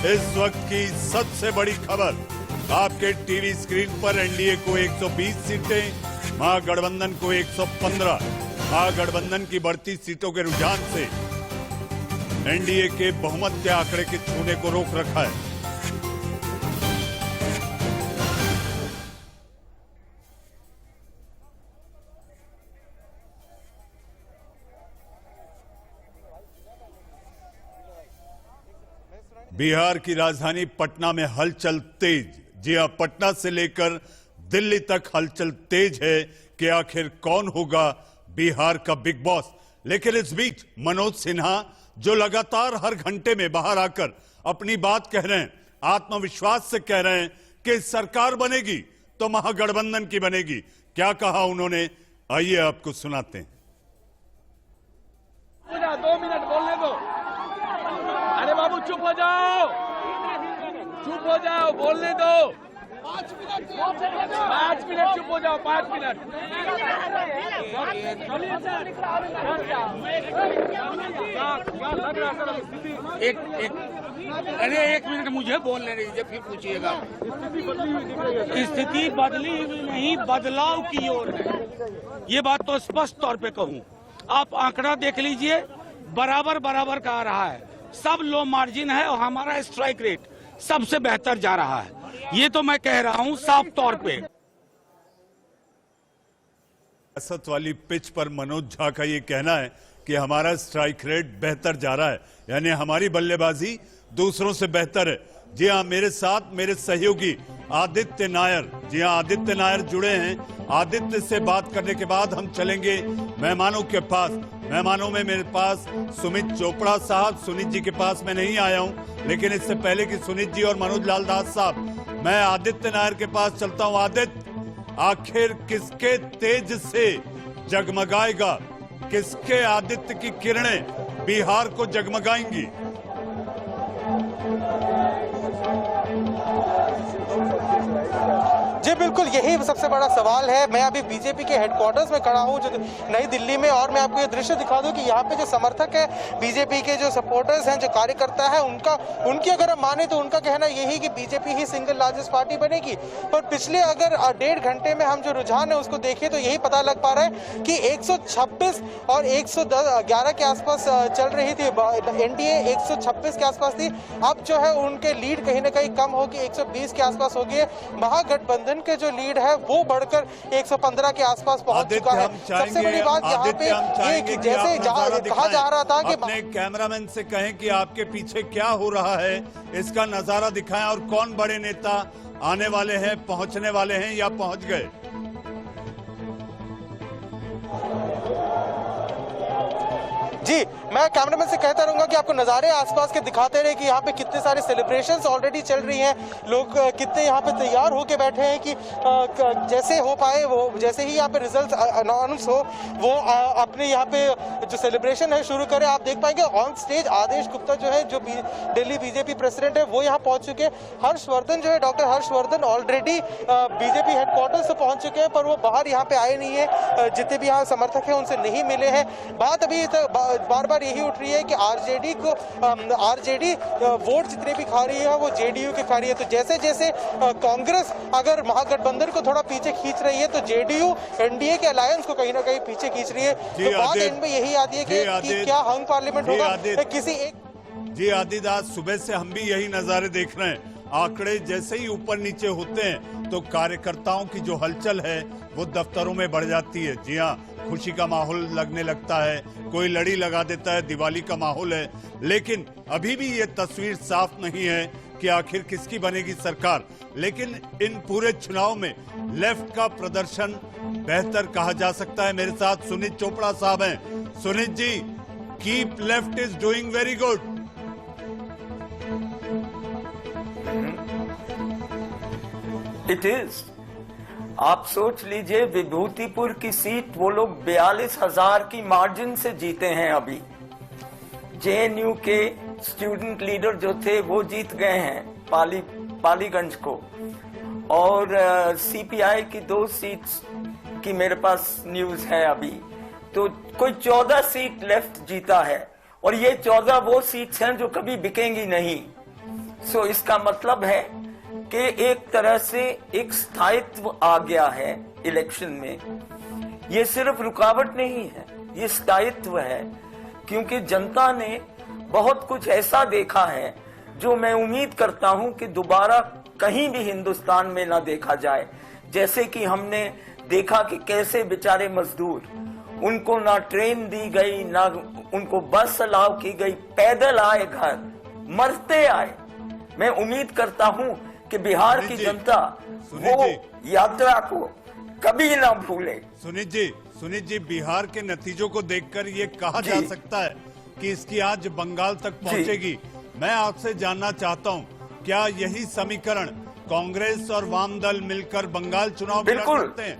इस वक्त की सबसे बड़ी खबर, आपके टीवी स्क्रीन पर एनडीए को 120 सीटें, महागठबंधन को 115। महागठबंधन की बढ़ती सीटों के रुझान से एनडीए के बहुमत के आंकड़े के छूने को रोक रखा है। बिहार की राजधानी पटना में हलचल तेज। जी हां, पटना से लेकर दिल्ली तक हलचल तेज है कि आखिर कौन होगा बिहार का बिग बॉस। लेकिन इस बीच मनोज सिन्हा, जो लगातार हर घंटे में बाहर आकर अपनी बात कह रहे हैं, आत्मविश्वास से कह रहे हैं कि सरकार बनेगी तो महागठबंधन की बनेगी। क्या कहा उन्होंने, आइए आपको सुनाते हैं। 2 मिनट बोलने दो। अरे बाबू चुप हो जाओ, चुप हो जाओ, बोलने दो। 5 मिनट चुप हो जाओ, 5 मिनट। अरे 1 मिनट मुझे बोलने दीजिए, फिर पूछिएगा। स्थिति बदली नहीं, बदलाव की ओर है, ये बात तो स्पष्ट तौर पे कहूँ। आप आंकड़ा देख लीजिए, बराबर बराबर का आ रहा है, सब लो मार्जिन है और हमारा स्ट्राइक रेट सबसे बेहतर जा रहा है। ये तो मैं कह रहा हूँ साफ तौर पे। सियासत वाली पिच पर मनोज झा का ये कहना है कि हमारा स्ट्राइक रेट बेहतर जा रहा है, यानी हमारी बल्लेबाजी दूसरों से बेहतर है। जी हाँ, मेरे साथ मेरे सहयोगी आदित्य नायर, जी हाँ आदित्य नायर जुड़े हैं। आदित्य से बात करने के बाद हम चलेंगे मेहमानों के पास। मेहमानों में मेरे पास सुमित चोपड़ा साहब, सुनीत जी के पास मैं नहीं आया हूं, लेकिन इससे पहले कि सुनीत जी और मनोज लाल दास साहब, मैं आदित्य नायर के पास चलता हूं। आदित्य, आखिर किसके तेज से जगमगाएगा, किसके आदित्य की किरणें बिहार को जगमगाएंगी? जी बिल्कुल, यही सबसे बड़ा सवाल है। मैं अभी बीजेपी के हेडक्वार्टर्स में खड़ा हूँ जो नई दिल्ली में, और मैं आपको ये दृश्य दिखा दूं कि यहाँ पे जो समर्थक है, बीजेपी के जो सपोर्टर्स हैं, जो कार्यकर्ता है, उनकी अगर हम माने तो उनका कहना यही कि बीजेपी ही सिंगल लार्जेस्ट पार्टी बनेगी। पर पिछले अगर 1.5 घंटे में हम जो रुझान है उसको देखें तो यही पता लग पा रहा है कि 126 और 111 के आसपास चल रही थी एनडीए, 126 के आसपास थी। अब जो है उनके लीड कहीं ना कहीं कम होगी, 120 के आसपास हो गई। महागठबंधन के जो लीड है वो बढ़कर 115 के आसपास पहुंच चुका है। सबसे बड़ी बात यहाँ पे ये कि जैसे कहा जा रहा था कि अपने कैमरामैन से कहें कि आपके पीछे क्या हो रहा है, इसका नजारा दिखाएं, और कौन बड़े नेता आने वाले हैं, पहुंचने वाले हैं या पहुंच गए। जी, मैं कैमरामैन से कहता रहूंगा कि आपको नज़ारे आसपास के दिखाते रहे कि यहाँ पे कितने सारे सेलिब्रेशंस ऑलरेडी चल रही हैं, लोग कितने यहाँ पे तैयार होके बैठे हैं कि जैसे हो पाए वो, जैसे ही यहाँ पे रिजल्ट अनाउंस हो वो अपने यहाँ पे जो सेलिब्रेशन है शुरू करें। आप देख पाएंगे ऑन स्टेज आदेश गुप्ता जो है, जो दिल्ली बीजेपी प्रेसिडेंट है, वो यहाँ पहुंच चुके हैं। हर्षवर्धन जो है, doctor Harshvardhan already BJP headquarter से पहुंच चुके हैं, पर वो बाहर यहाँ पे आए नहीं है। जितने भी यहाँ समर्थक हैं उनसे नहीं मिले हैं। बात अभी बार बार यही उठ रही है कि आरजेडी वोट जितने भी खा रही है वो जेडीयू के खा रही है। तो जैसे जैसे कांग्रेस अगर महागठबंधन को थोड़ा पीछे खींच रही है तो जेडीयू एनडीए के अलायंस को कहीं ना कहीं पीछे खींच रही है। तो बात एंड में यही आती है कि क्या हंग पार्लियामेंट होगा किसी एक। जी आदित्य, आज सुबह से हम भी यही नजारे देख रहे हैं। आंकड़े जैसे ही ऊपर नीचे होते हैं तो कार्यकर्ताओं की जो हलचल है वो दफ्तरों में बढ़ जाती है। जी हाँ, खुशी का माहौल लगने लगता है, कोई लड़ी लगा देता है, दिवाली का माहौल है। लेकिन अभी भी ये तस्वीर साफ नहीं है कि आखिर किसकी बनेगी सरकार। लेकिन इन पूरे चुनाव में लेफ्ट का प्रदर्शन बेहतर कहा जा सकता है। मेरे साथ सुनीत चोपड़ा साहब हैं। Sunit ji, keep left is doing very good. It is. आप सोच लीजिए, विभूतिपुर की सीट वो लोग 42,000 की मार्जिन से जीते हैं। अभी जेएनयू के स्टूडेंट लीडर जो थे वो जीत गए हैं पालीगंज को, और सीपीआई की 2 सीट्स की मेरे पास न्यूज है अभी। तो कोई 14 सीट लेफ्ट जीता है, और ये 14 वो सीट्स हैं जो कभी बिकेंगी नहीं। सो इसका मतलब है कि एक तरह से एक स्थायित्व आ गया है इलेक्शन में। ये सिर्फ रुकावट नहीं है, ये स्थायित्व है, क्योंकि जनता ने बहुत कुछ ऐसा देखा है जो मैं उम्मीद करता हूं कि दोबारा कहीं भी हिंदुस्तान में ना देखा जाए। जैसे कि हमने देखा कि कैसे बेचारे मजदूर, उनको ना ट्रेन दी गई, ना उनको बस अलाउ की गई, पैदल आए घर, मरते आए। मैं उम्मीद करता हूं कि बिहार की जनता वो यात्रा को कभी ना भूले। सुनीत जी, बिहार के नतीजों को देखकर ये कहा जा सकता है कि इसकी आज बंगाल तक पहुंचेगी। मैं आपसे जानना चाहता हूं, क्या यही समीकरण कांग्रेस और वाम दल मिलकर बंगाल चुनाव में लड़ सकते हैं?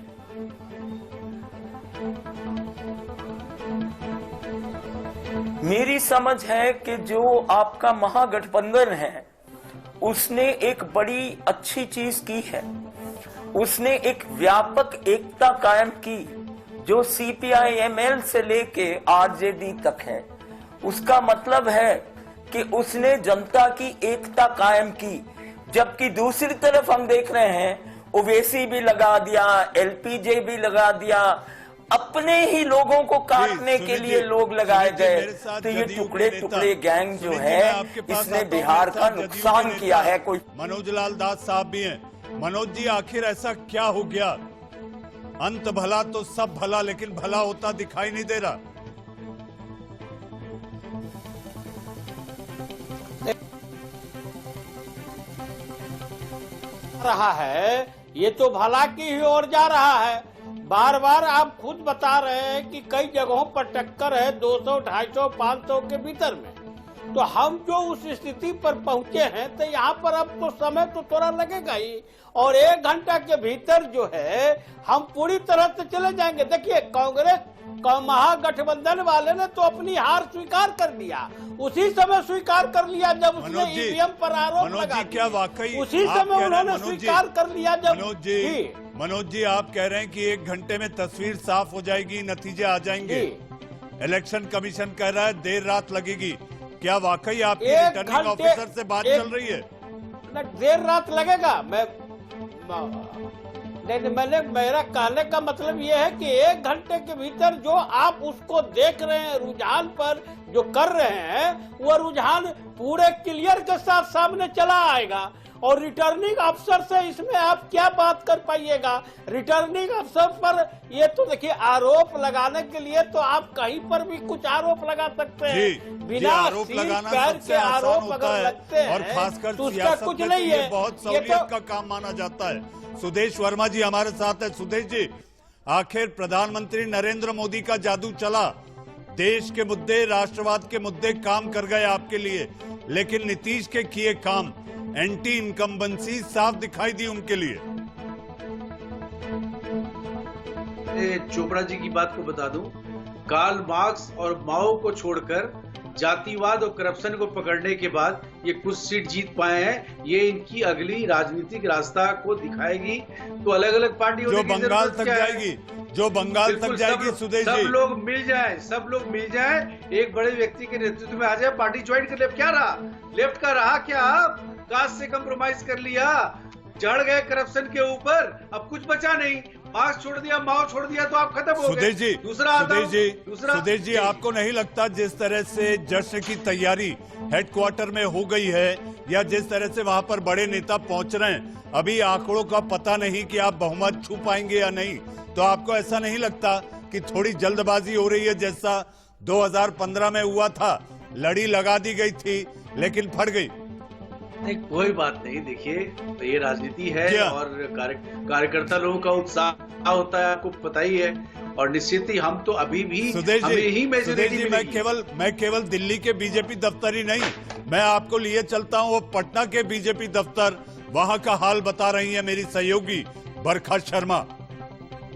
मेरी समझ है कि जो आपका महागठबंधन है उसने एक बड़ी अच्छी चीज की है। उसने एक व्यापक एकता कायम की जो CPI-ML से लेके RJD तक है। उसका मतलब है कि उसने जनता की एकता कायम की, जबकि दूसरी तरफ हम देख रहे हैं ओवैसी भी लगा दिया, LPJ भी लगा दिया, अपने ही लोगों को काटने के लिए लोग लगाए गए। तो ये टुकड़े टुकड़े गैंग जो है इसने बिहार का नुकसान किया है। कोई मनोज लाल दास साहब भी हैं। मनोज जी, आखिर ऐसा क्या हो गया? अंत भला तो सब भला, लेकिन भला होता दिखाई नहीं दे रहा। रहा है ये तो भला की ही ओर जा रहा है। बार बार आप खुद बता रहे हैं कि कई जगहों पर टक्कर है 200, 250, 500 के भीतर में। तो हम जो उस स्थिति पर पहुंचे हैं तो यहाँ पर अब तो समय तो थोड़ा लगेगा ही, और 1 घंटा के भीतर जो है हम पूरी तरह से चले जाएंगे। देखिए, कांग्रेस महागठबंधन वाले ने तो अपनी हार स्वीकार कर लिया, उसी समय स्वीकार कर लिया जब उसने EVM पर आरोप लगा। क्या वाकई उसी समय उन्होंने स्वीकार कर लिया जब। मनोज जी, आप कह रहे हैं कि 1 घंटे में तस्वीर साफ हो जाएगी, नतीजे आ जाएंगे। इलेक्शन कमीशन कह रहा है देर रात लगेगी। क्या वाकई आपकी रिटर्निंग ऑफिसर से बात चल रही है? देर रात लगेगा? मैंने मेरा कहने का मतलब ये है कि 1 घंटे के भीतर जो आप उसको देख रहे हैं, रुझान पर जो कर रहे हैं, वो रुझान पूरे क्लियर के साथ सामने चला आएगा। और रिटर्निंग अफसर से इसमें आप क्या बात कर पाइएगा? रिटर्निंग अफसर पर ये तो देखिए, आरोप लगाने के लिए तो आप कहीं पर भी कुछ आरोप लगा सकते हैं, बिना आरोप लगाना सबसे आसान होता है, और खासकर सियासत में तो ये बहुत सहूलियत का काम माना जाता है। सुदेश वर्मा जी हमारे साथ है। सुदेश जी, आखिर प्रधानमंत्री नरेंद्र मोदी का जादू चला, देश के मुद्दे, राष्ट्रवाद के मुद्दे काम कर गए आपके लिए, लेकिन नीतीश के किए काम, एंटी इनकम्बेंसी साफ दिखाई दी उनके लिए। चोपड़ा जी की बात को बता दूं, कार्ल मार्क्स और माओ को छोड़कर जातिवाद और करप्शन को पकड़ने के बाद ये कुछ सीट जीत पाए हैं। ये इनकी अगली राजनीतिक रास्ता को दिखाएगी। तो अलग अलग पार्टी जो बंगाल तक जाएगी, जो बंगाल तक जाएगी। सुदेश जी, सब लोग मिल जाए, एक बड़े व्यक्ति के नेतृत्व में आ जाए, पार्टी ज्वाइन कर ले। क्या रहा? लेफ्ट का रहा क्या? कास्ट से कंप्रोमाइज कर लिया, चढ़ गए करप्शन के ऊपर, अब कुछ बचा नहीं। मार्क्स छोड़ दिया, माओ छोड़ दिया, तो आप खत्म हो गए। सुदेश जी, आपको नहीं लगता जिस तरह से जश्न की तैयारी हेडक्वार्टर में हो गई है, या जिस तरह से वहां पर बड़े नेता पहुंच रहे हैं, अभी आंकड़ों का पता नहीं कि आप बहुमत छू पाएंगे या नहीं, तो आपको ऐसा नहीं लगता कि थोड़ी जल्दबाजी हो रही है, जैसा 2015 में हुआ था? लड़ी लगा दी गई थी लेकिन फट गई। नहीं, कोई बात नहीं। देखिए, तो ये राजनीति है और कार्यकर्ता लोगों का उत्साह होता है, आपको पता ही है। और निश्चित ही हम तो अभी भी सुदेश जी, मैं केवल दिल्ली के बीजेपी दफ्तर ही नहीं, मैं आपको लिए चलता हूँ वो पटना के बीजेपी दफ्तर, वहाँ का हाल बता रही है मेरी सहयोगी बरखा शर्मा।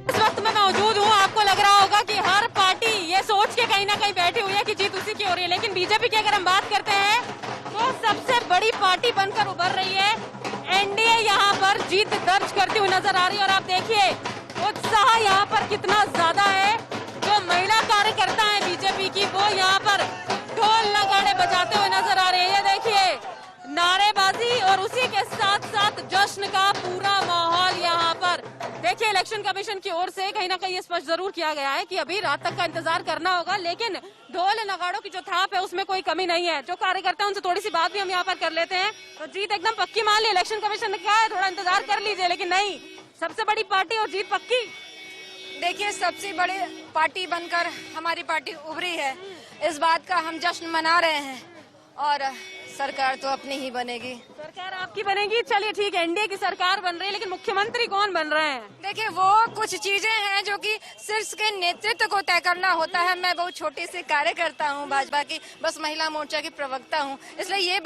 इस वक्त मैं मौजूद हूँ। आपको लग रहा होगा कि हर पार्टी ये सोच के कहीं ना कहीं बैठी हुई है कि जीत उसी की हो रही है, लेकिन बीजेपी की अगर हम बात करते हैं तो सबसे बड़ी पार्टी बनकर उभर रही है। एनडीए यहाँ पर जीत दर्ज करती हुई नजर आ रही है, और आप देखिए उत्साह यहाँ पर कितना ज्यादा है। जो महिला कार्यकर्ता है बीजेपी की, वो यहाँ पर ढोल नगाड़े बजाते हुए नजर आ रहे हैं। ये देखिए नारेबाजी और उसी के साथ साथ जश्न का पूरा माहौल यहाँ पर। देखिए, इलेक्शन कमीशन की ओर से कहीं ना कहीं स्पष्ट जरूर किया गया है कि अभी रात तक का इंतजार करना होगा, लेकिन ढोल नगाड़ों की जो थाप है उसमें कोई कमी नहीं है। जो कार्यकर्ता उनसे थोड़ी सी बात भी हम यहाँ पर कर लेते हैं। तो जीत एकदम पक्की मान ली, इलेक्शन कमीशन ने कहा है थोड़ा इंतजार कर लीजिए, लेकिन नहीं, सबसे बड़ी पार्टी और जीत पक्की। देखिए, सबसे बड़ी पार्टी बनकर हमारी पार्टी उभरी है, इस बात का हम जश्न मना रहे हैं। और सरकार तो अपनी ही बनेगी। सरकार आपकी बनेगी? चलिए ठीक है, एनडीए की सरकार बन रही है, लेकिन मुख्यमंत्री कौन बन रहे हैं? देखिए, वो कुछ चीजें हैं जो कि शीर्ष के नेतृत्व को तय करना होता है। मैं बहुत छोटी सी कार्यकर्ता हूँ भाजपा की, बस महिला मोर्चा की प्रवक्ता हूँ, इसलिए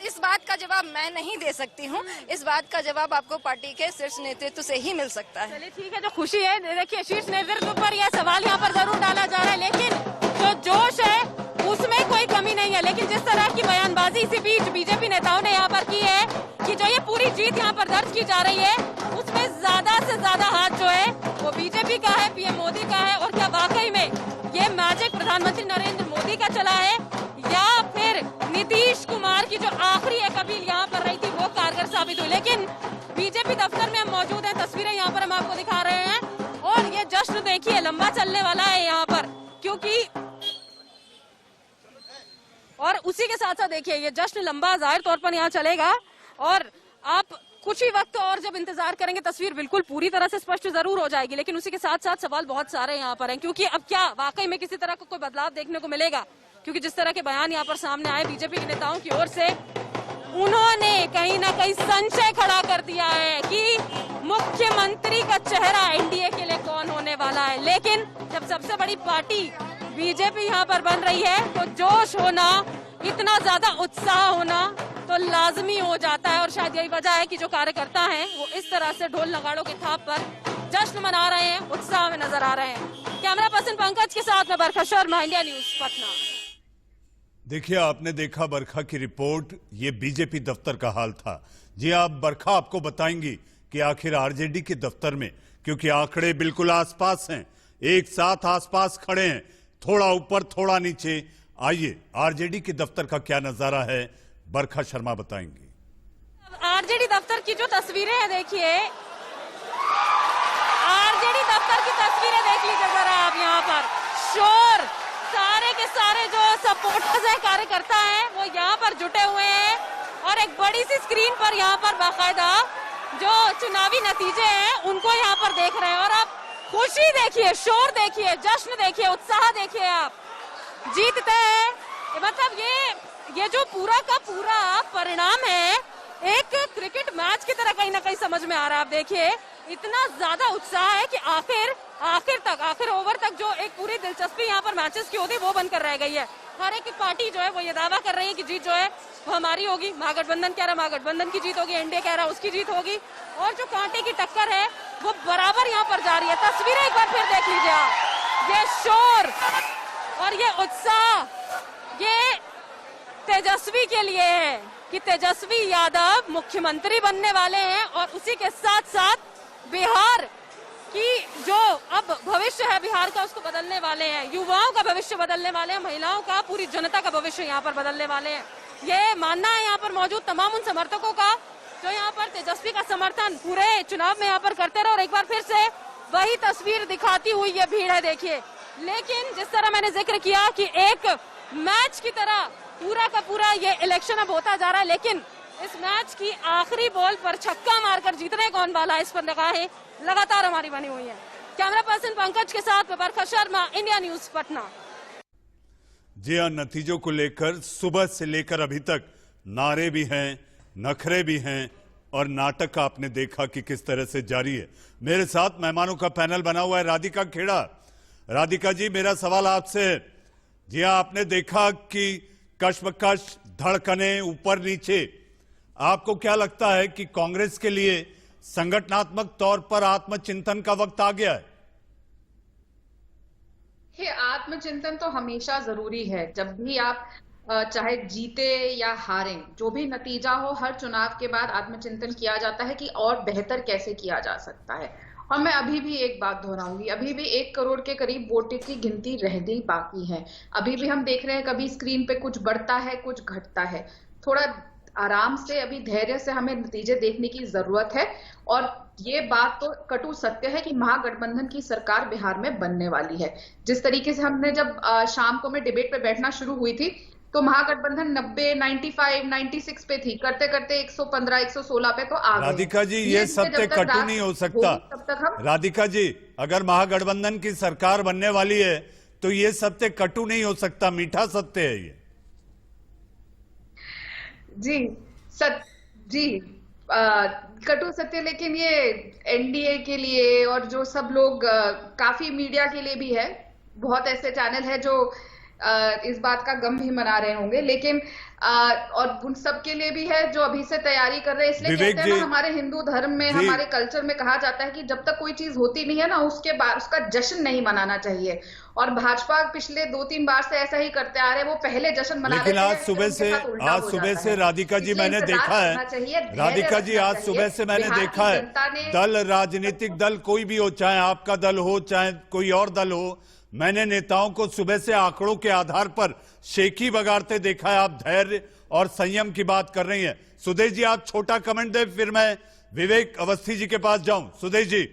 इस बात का जवाब मैं नहीं दे सकती हूँ। इस बात का जवाब आपको पार्टी के शीर्ष नेतृत्व से ही मिल सकता है। चलिए ठीक है, जो खुशी है, देखिए शीर्ष नेतृत्व पर यह सवाल यहाँ पर जरूर डाला जा रहा है, लेकिन जो जोश है उसमें कोई कमी नहीं है, लेकिन जिस तरह की बयानबाजी इसी बीच बीजेपी नेताओं ने यहाँ पर की है कि जो ये पूरी जीत यहाँ पर दर्ज की जा रही है, उसमें ज्यादा से ज्यादा हाथ जो है वो बीजेपी का है, पीएम मोदी का है। और क्या वाकई में ये मैजिक प्रधानमंत्री नरेंद्र मोदी का चला है या फिर नीतीश कुमार की जो आखिरी एक अपील यहाँ पर रही थी वो कारगर साबित हुई। लेकिन बीजेपी दफ्तर में हम मौजूद हैं, तस्वीरें यहाँ पर हम आपको दिखा रहे हैं और ये जश्न देखिए लंबा चलने वाला है यहाँ पर, क्योंकि और उसी के साथ साथ देखिए ये जश्न लंबा जाहिर तौर पर यहाँ चलेगा और आप कुछ ही वक्त और जब इंतजार करेंगे तस्वीर बिल्कुल पूरी तरह से स्पष्ट जरूर हो जाएगी। लेकिन उसी के साथ साथ सवाल बहुत सारे यहाँ पर हैं, क्योंकि अब क्या वाकई में किसी तरह का कोई बदलाव देखने को मिलेगा? क्योंकि जिस तरह के बयान यहाँ पर सामने आए बीजेपी के नेताओं की ओर से, उन्होंने कहीं ना कहीं संशय खड़ा कर दिया है कि मुख्यमंत्री का चेहरा एनडीए के लिए कौन होने वाला है। लेकिन जब सबसे बड़ी पार्टी बीजेपी यहाँ पर बन रही है तो जोश होना, इतना ज्यादा उत्साह होना तो लाजमी हो जाता है। और शायद यही वजह है कि जो कार्यकर्ता हैं वो इस तरह से ढोल नगाड़ों के थाप पर जश्न मना रहे हैं, उत्साह में नजर आ रहे हैं। कैमरा पर्सन पंकज के साथ में बरखा शर्मा, इंडिया न्यूज, पटना। देखिए, आपने देखा बरखा की रिपोर्ट, ये बीजेपी दफ्तर का हाल था। जी आप बरखा आपको बताएंगी कि आखिर आरजेडी के दफ्तर में, क्योंकि आंकड़े बिल्कुल आसपास हैं, एक साथ आसपास खड़े हैं, थोड़ा ऊपर थोड़ा नीचे। आइए आरजेडी के दफ्तर का क्या नजारा है, बरखा शर्मा बताएंगी। आरजेडी दफ्तर की जो तस्वीरें हैं, देखिए आरजेडी दफ्तर की तस्वीरें देख लीजिए जरा आप। यहाँ पर शोर, सारे के सारे जो सपोर्टर्स हैं, कार्यकर्ता हैं, वो यहाँ पर जुटे हुए हैं और एक बड़ी सी स्क्रीन पर यहाँ पर बाकायदा जो चुनावी नतीजे हैं उनको यहाँ पर देख रहे हैं। और आप खुशी देखिए, शोर देखिए, जश्न देखिए, उत्साह देखिए। आप जीतते हैं, मतलब ये जो पूरा का पूरा परिणाम है एक क्रिकेट मैच की तरह कहीं ना कहीं समझ में आ रहा है। आप देखिए इतना ज्यादा उत्साह है कि आखिर ओवर तक जो एक पूरी दिलचस्पी यहाँ पर मैचेस की होती है वो बनकर रह गई है। हर एक पार्टी जो है वो ये दावा कर रही है कि जीत जो है वो हमारी होगी। महागठबंधन कह रहा महागठबंधन की जीत होगी, एनडीए कह रहा उसकी जीत होगी और जो कांटे की टक्कर है वो बराबर यहाँ पर जारी है। तस्वीरें एक बार फिर देख लीजिए आप, ये शोर और ये उत्साह ये तेजस्वी के लिए है कि तेजस्वी यादव मुख्यमंत्री बनने वाले हैं और उसी के साथ साथ बिहार की जो अब भविष्य है बिहार का उसको बदलने वाले हैं, युवाओं का भविष्य बदलने वाले हैं, महिलाओं का, पूरी जनता का भविष्य यहाँ पर बदलने वाले हैं। ये मानना है यहाँ पर मौजूद तमाम उन समर्थकों का जो यहाँ पर तेजस्वी का समर्थन पूरे चुनाव में यहाँ पर करते रहे। और एक बार फिर से वही तस्वीर दिखाती हुई ये भीड़ है, देखिए। लेकिन जिस तरह मैंने जिक्र किया कि एक मैच की तरह पूरा का पूरा ये इलेक्शन अब होता जा रहा है, लेकिन इस मैच की आखिरी बॉल पर छक्का मारकर जीतने कौन वाला है इस पर निगाहें लगातार हमारी बनी हुई है। कैमरा पर्सन पंकज के साथ में बरखा शर्मा, इंडिया न्यूज, पटना। जी हाँ, नतीजों को लेकर सुबह से लेकर अभी तक नारे भी हैं, नखरे भी हैं और नाटक आपने देखा कि किस तरह से जारी है। मेरे साथ मेहमानों का पैनल बना हुआ है, राधिका खेड़ा। राधिका जी, मेरा सवाल आपसे है। जी हाँ, आपने देखा कि कशमकश, धड़कने ऊपर नीचे, आपको क्या लगता है कि कांग्रेस के लिए संगठनात्मक तौर पर आत्मचिंतन का वक्त आ गया है? ये आत्मचिंतन तो हमेशा जरूरी है। जब भी आप चाहे जीते या हारें, जो भी नतीजा हो, हर चुनाव के बाद आत्मचिंतन किया जाता है कि और बेहतर कैसे किया जा सकता है। और मैं अभी भी एक बात दोहराऊंगी, अभी भी 1 करोड़ के करीब वोटों की गिनती रह गई बाकी है। अभी भी हम देख रहे हैं कभी स्क्रीन पे कुछ बढ़ता है, कुछ घटता है। थोड़ा आराम से, अभी धैर्य से हमें नतीजे देखने की जरूरत है। और ये बात तो कटु सत्य है कि महागठबंधन की सरकार बिहार में बनने वाली है। जिस तरीके से हमने जब शाम को में डिबेट पे बैठना शुरू हुई थी तो महागठबंधन 90, 95, 96 पे थी, करते करते 115, 116 पे तो आ गए। राधिका जी, ये सत्य कटु नहीं हो सकता। तब तक हम राधिका जी, अगर महागठबंधन की सरकार बनने वाली है तो ये सत्य कटु नहीं हो सकता, मीठा सत्य है ये। कटु सत्य, लेकिन ये एनडीए के लिए और जो सब लोग काफी मीडिया के लिए भी है, बहुत ऐसे चैनल है जो इस बात का गम भी मना रहे होंगे, लेकिन और उन सब के लिए भी है जो अभी से तैयारी कर रहे हैं। इसलिए कहते हैं ना, हमारे हिंदू धर्म में, हमारे कल्चर में कहा जाता है कि जब तक कोई चीज होती नहीं है ना, उसके बाद उसका जश्न नहीं मनाना चाहिए। और भाजपा पिछले 2-3 बार से ऐसा ही करते आ रहे हैं, वो पहले जश्न मना लेकिन रहे थे, आज सुबह से राधिका जी मैंने देखा है, राधिका जी आज सुबह से मैंने देखा है, दल राजनीतिक दल कोई भी हो, चाहे आपका दल हो चाहे कोई और दल हो, मैंने नेताओं को सुबह से आंकड़ों के आधार पर शेखी बगाड़ते देखा है। आप धैर्य और संयम की बात कर रही हैं। सुदेश जी आप छोटा कमेंट दें, फिर मैं विवेक अवस्थी जी के पास जाऊं। सुदेश जी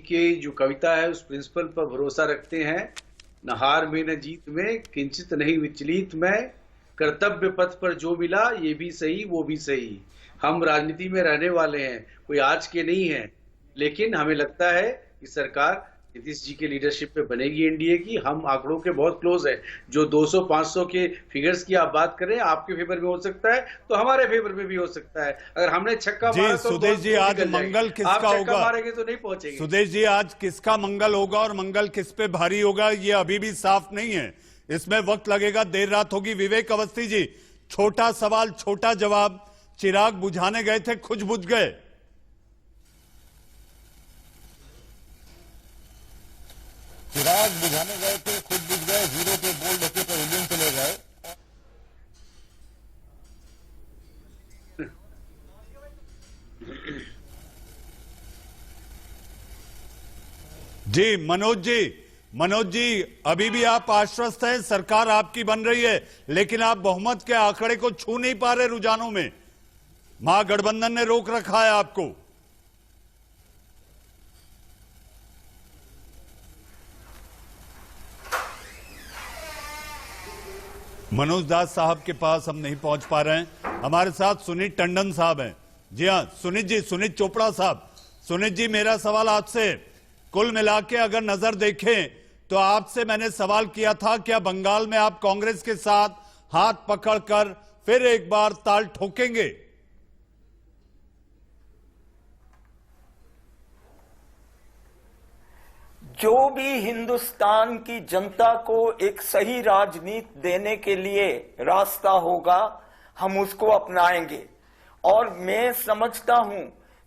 की जो कविता है उस प्रिंसिपल पर भरोसा रखते हैं, न हार में न जीत में किंचित नहीं विचलित में, कर्तव्य पथ पर जो मिला ये भी सही वो भी सही। हम राजनीति में रहने वाले हैं, कोई आज के नहीं है, लेकिन हमें लगता है कि सरकार नीतीश जी के लीडरशिप पे बनेगी एनडीए की। हम आंकड़ों के बहुत क्लोज है। जो 200-500 के फिगर्स की आप बात करें, आपके फेवर में हो सकता है तो हमारे फेवर में भी हो सकता है। अगर हमने छक्का मारा तो सुदेश जी आज मंगल किसका होगा, मारेंगे तो नहीं पहुंचेंगे। सुदेश जी आज किसका मंगल होगा और मंगल किस पे भारी होगा ये अभी भी साफ नहीं है, इसमें वक्त लगेगा, देर रात होगी। विवेक अवस्थी जी छोटा सवाल छोटा जवाब, चिराग बुझाने गए थे खुद बुझ गए। चिराग बुझाने गए थे खुद बुझ गए, जीरो पे बोल रखे तो विलियम चले गए। जी मनोज जी अभी भी आप आश्वस्त हैं, सरकार आपकी बन रही है, लेकिन आप बहुमत के आंकड़े को छू नहीं पा रहे रुझानों में, महागठबंधन ने रोक रखा है आपको। मनोज दास साहब के पास हम नहीं पहुंच पा रहे हैं। हमारे साथ सुनीत टंडन साहब हैं। जी हाँ सुनीत चोपड़ा साहब। सुनीत जी मेरा सवाल आपसे, कुल मिला के अगर नजर देखें तो आपसे मैंने सवाल किया था क्या बंगाल में आप कांग्रेस के साथ हाथ पकड़कर फिर एक बार ताल ठोकेंगे? जो भी हिंदुस्तान की जनता को एक सही राजनीति देने के लिए रास्ता होगा हम उसको अपनाएंगे। और मैं समझता हूं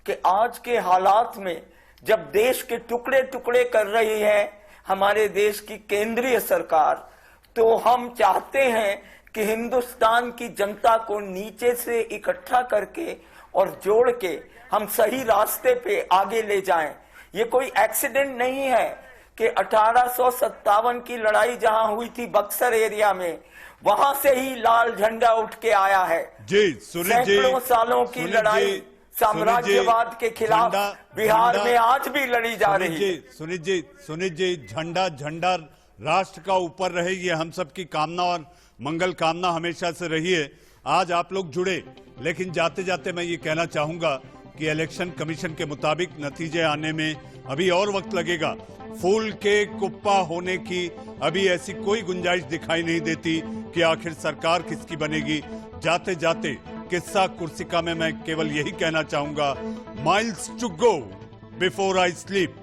कि आज के हालात में जब देश के टुकड़े टुकड़े कर रही है हमारे देश की केंद्रीय सरकार, तो हम चाहते हैं कि हिंदुस्तान की जनता को नीचे से इकट्ठा करके और जोड़ के हम सही रास्ते पे आगे ले जाएं। ये कोई एक्सीडेंट नहीं है कि 1857 की लड़ाई जहां हुई थी बक्सर एरिया में, वहां से ही लाल झंडा उठ के आया है। जी सैकड़ों सालों की लड़ाई साम्राज्यवाद के खिलाफ बिहार में आज भी लड़ी जा रही है। सुनीत जी झंडा राष्ट्र का ऊपर रहे, ये हम सबकी कामना और मंगल कामना हमेशा से रही है। आज आप लोग जुड़े, लेकिन जाते जाते मैं ये कहना चाहूंगा कि इलेक्शन कमीशन के मुताबिक नतीजे आने में अभी और वक्त लगेगा। फूल के कुप्पा होने की अभी ऐसी कोई गुंजाइश दिखाई नहीं देती कि आखिर सरकार किसकी बनेगी। जाते जाते किस्सा कुर्सिका में मैं केवल यही कहना चाहूंगा, miles to go before I sleep.